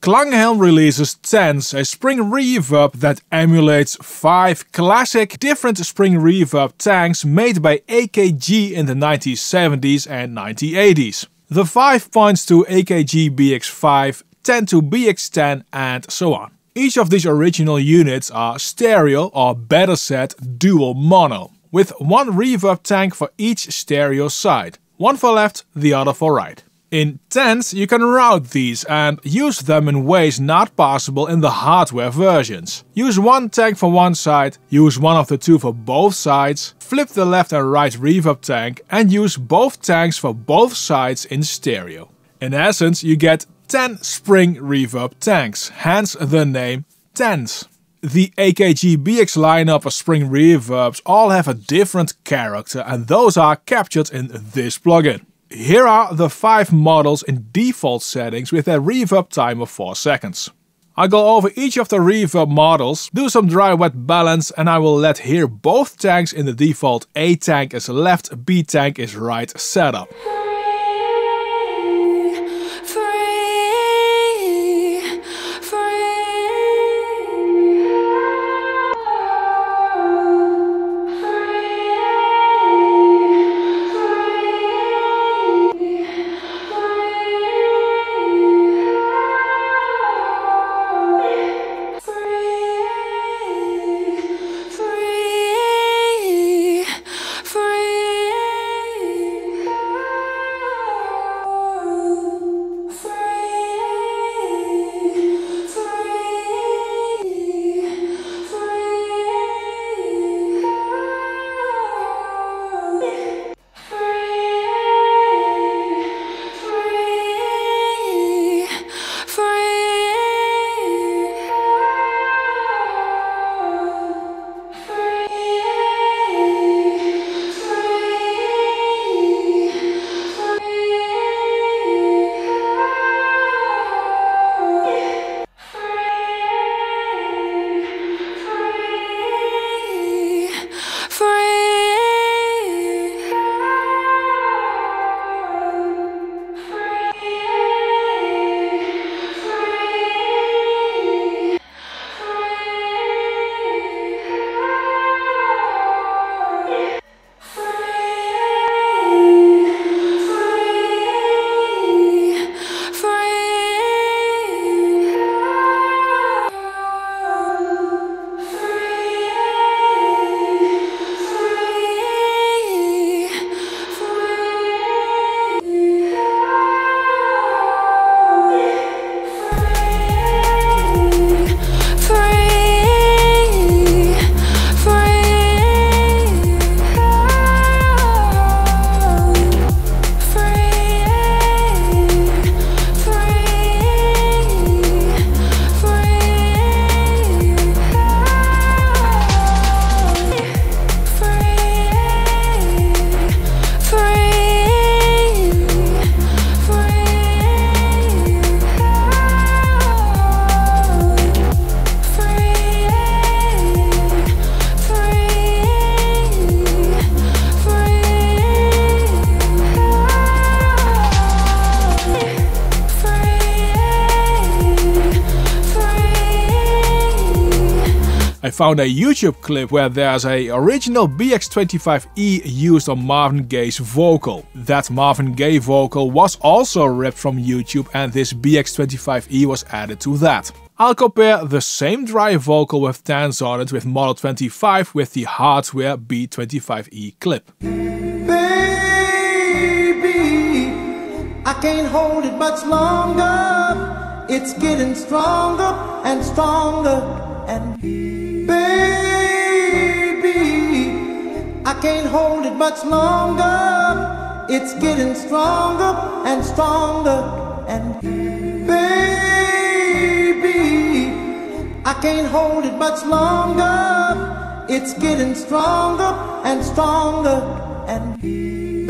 Klanghelm releases Tens, a spring reverb that emulates 5 classic different spring reverb tanks made by AKG in the 1970s and 1980s. The 5 points to AKG BX5, 10 to BX10 and so on. Each of these original units are stereo or better said dual mono, with one reverb tank for each stereo side, one for left, the other for right. In Tens you can route these and use them in ways not possible in the hardware versions. Use one tank for one side, use one of the two for both sides, flip the left and right reverb tank and use both tanks for both sides in stereo. In essence you get 10 spring reverb tanks, hence the name Tens. The AKG BX lineup of spring reverbs all have a different character and those are captured in this plugin. Here are the 5 models in default settings with a reverb time of 4 seconds. I'll go over each of the reverb models, do some dry wet balance and I will let hear both tanks in the default A tank is left, B tank is right setup. I found a YouTube clip where there's a original BX25e used on Marvin Gaye's vocal. That Marvin Gaye vocal was also ripped from YouTube and this BX25e was added to that. I'll compare the same dry vocal with Tens on it with Model 25 with the Hardware BX25e clip. Baby, I can't hold it much longer. It's getting stronger and stronger. And baby, I can't hold it much longer. It's getting stronger and stronger. And baby, I can't hold it much longer. It's getting stronger and stronger. And baby,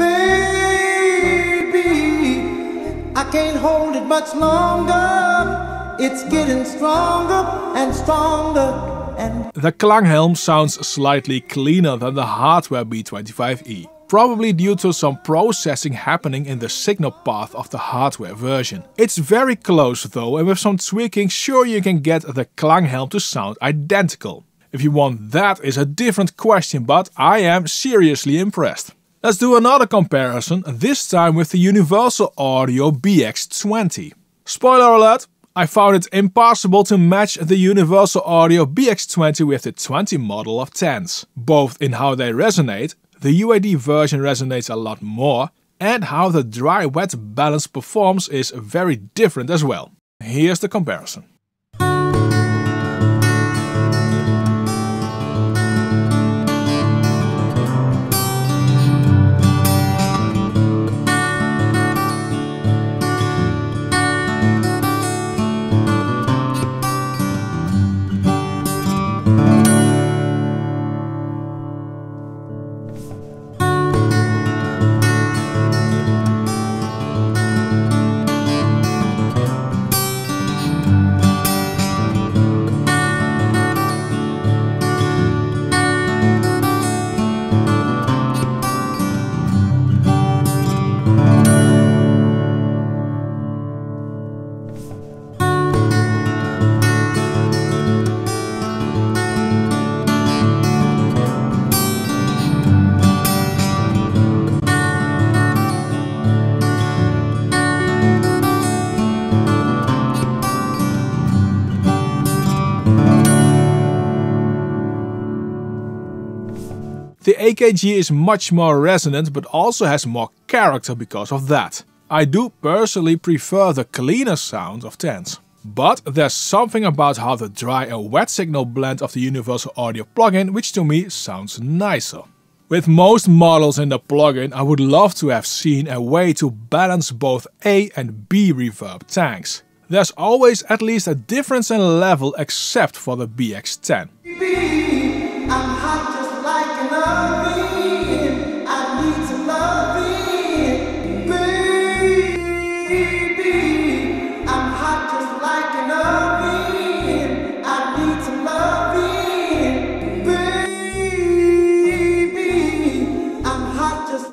I can't hold it much longer. It's getting stronger and stronger. And the Klanghelm sounds slightly cleaner than the Hardware BX25e. probably due to some processing happening in the signal path of the hardware version. It's very close though, and with some tweaking sure you can get the Klanghelm to sound identical. If you want that is a different question, but I am seriously impressed. Let's do another comparison, this time with the Universal Audio BX20. Spoiler alert, I found it impossible to match the Universal Audio BX20 with the 20 model of Tens. Both in how they resonate, the UAD version resonates a lot more, and how the dry-wet balance performs is very different as well. Here's the comparison. The AKG is much more resonant, but also has more character because of that. I do personally prefer the cleaner sound of Tens. But there's something about how the dry and wet signal blend of the Universal Audio plugin which to me sounds nicer. With most models in the plugin, I would love to have seen a way to balance both A and B reverb tanks. There's always at least a difference in level except for the BX10.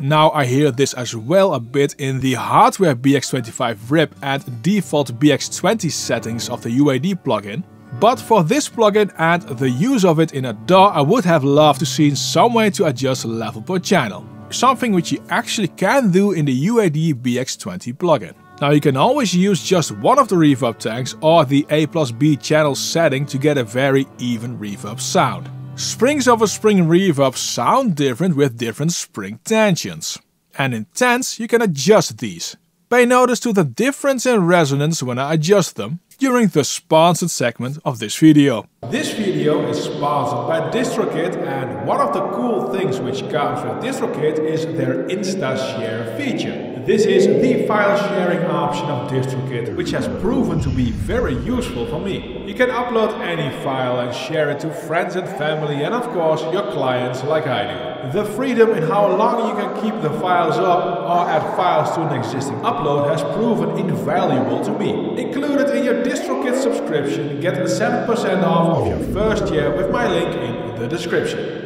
Now I hear this as well a bit in the Hardware BX25 RIP and default BX20 settings of the UAD plugin. But for this plugin and the use of it in a DAW, I would have loved to see some way to adjust level per channel. Something which you actually can do in the UAD BX20 plugin. Now you can always use just one of the reverb tanks or the A+B channel setting to get a very even reverb sound. Springs over spring reverb sound different with different spring tensions. And in Tens you can adjust these. Pay notice to the difference in resonance when I adjust them during the sponsored segment of this video. This video is sponsored by DistroKid, and one of the cool things which comes with DistroKid is their Insta Share feature. This is the file sharing option of DistroKid, which has proven to be very useful for me. You can upload any file and share it to friends and family and of course your clients like I do. The freedom in how long you can keep the files up or add files to an existing upload has proven invaluable to me. Included in your DistroKid subscription, get 7% off of your first year with my link in the description.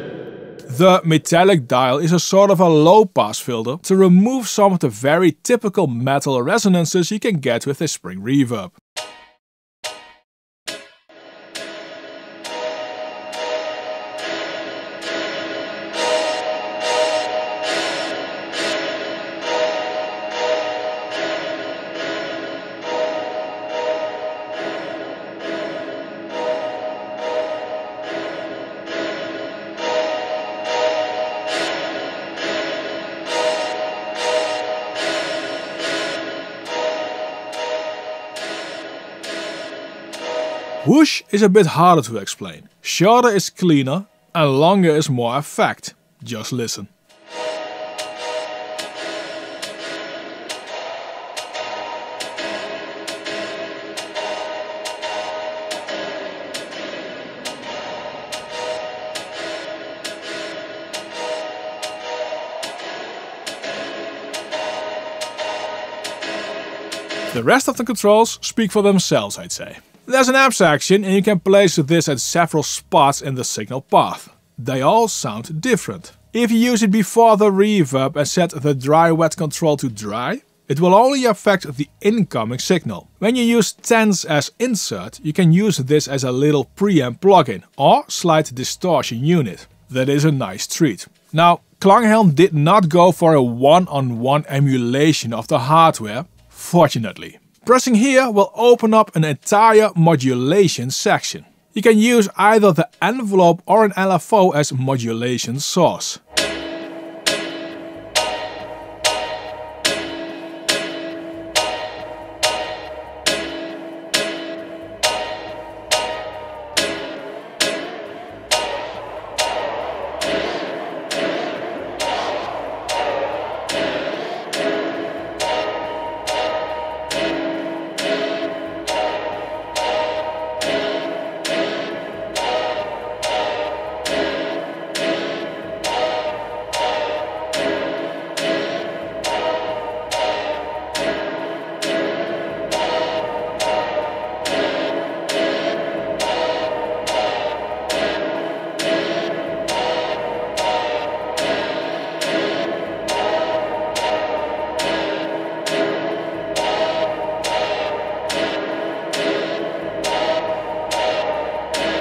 The metallic dial is a sort of a low-pass filter to remove some of the very typical metal resonances you can get with a spring reverb. Whoosh is a bit harder to explain. Shorter is cleaner and longer is more effect. Just listen. The rest of the controls speak for themselves, I'd say. There's an amp section and you can place this at several spots in the signal path. They all sound different. If you use it before the reverb and set the dry-wet control to dry, it will only affect the incoming signal. When you use Tens as insert, you can use this as a little preamp plugin or slight distortion unit. That is a nice treat. Now, Klanghelm did not go for a one-on-one emulation of the hardware, fortunately. Pressing here will open up an entire modulation section. You can use either the envelope or an LFO as modulation source.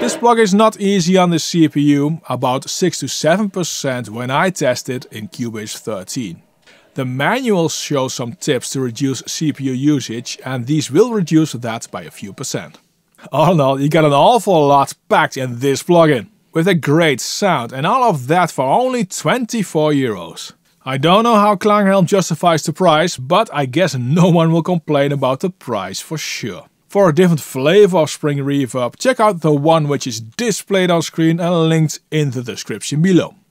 This plug is not easy on the CPU, about 6 to 7% when I tested in Cubase 13. The manual shows some tips to reduce CPU usage, and these will reduce that by a few percent. All in all, you got an awful lot packed in this plugin, with a great sound, and all of that for only 24 euros. I don't know how Klanghelm justifies the price, but I guess no one will complain about the price for sure. For a different flavor of Spring Reverb, check out the one which is displayed on screen and linked in the description below.